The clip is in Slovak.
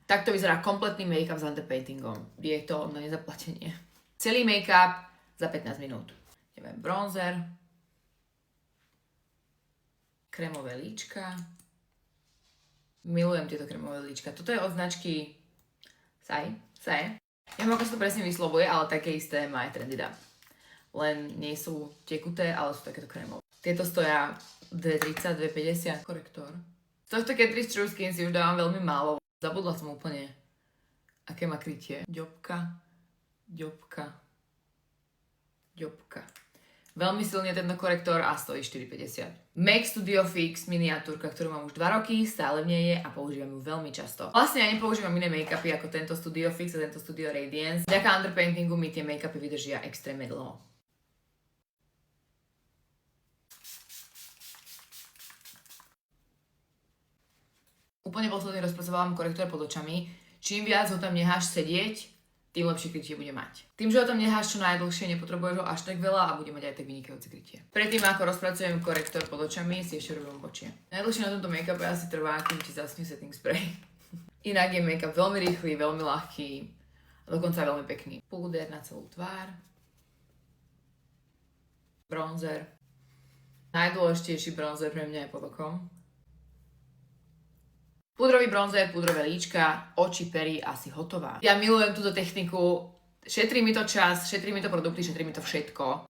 Takto vyzerá kompletný make-up s underpaintingom. Je to na nezaplatenie. Celý make-up za 15 minút. Neviem, bronzer, krémové líčka. Milujem tieto krémové líčka. Toto je od značky Saie. Neviem, ako sa to presne vyslovuje, ale také isté má aj Trendida. Len nie sú tekuté, ale sú takéto krémové. Tieto stoja 2,30, 2,50. Korektor. Z tohto Catrice True Skin si už dávam veľmi málo. Zabudla som úplne, aké má krytie. Ďobka. Veľmi silný je tento korektor a stojí 4,50. MAC Studio Fix miniatúrka, ktorú mám už 2 roky, stále v nej je a používam ju veľmi často. Vlastne ja nepoužívam iné make-upy ako tento Studio Fix a tento Studio Radiance. Vďaka underpaintingu mi tie make-upy vydržia extrémne dlho. Úplne posledný rozpracovávam korektor pod očami. Čím viac ho tam necháš sedieť, tým lepšie krytie bude mať. Tým, že ho tam necháš čo najdlhšie, nepotrebuješ ho až tak veľa a bude mať aj tak vynikajúce krytie. Predtým, ako rozpracujem korektor pod očami, si ešte robím obočie. Najdlhšie na tomto make-upe asi trvá, kým ti zasne setting spray. Inak je make-up veľmi rýchly, veľmi ľahký a dokonca veľmi pekný. Púder na celú tvár. Bronzer. Najdôležitejší bronzer pre mňa je pod okom. Púdrový bronzer, púdrové líčka, oči, pery, asi hotová. Ja milujem túto techniku, šetrí mi to čas, šetrí mi to produkty, šetrí mi to všetko.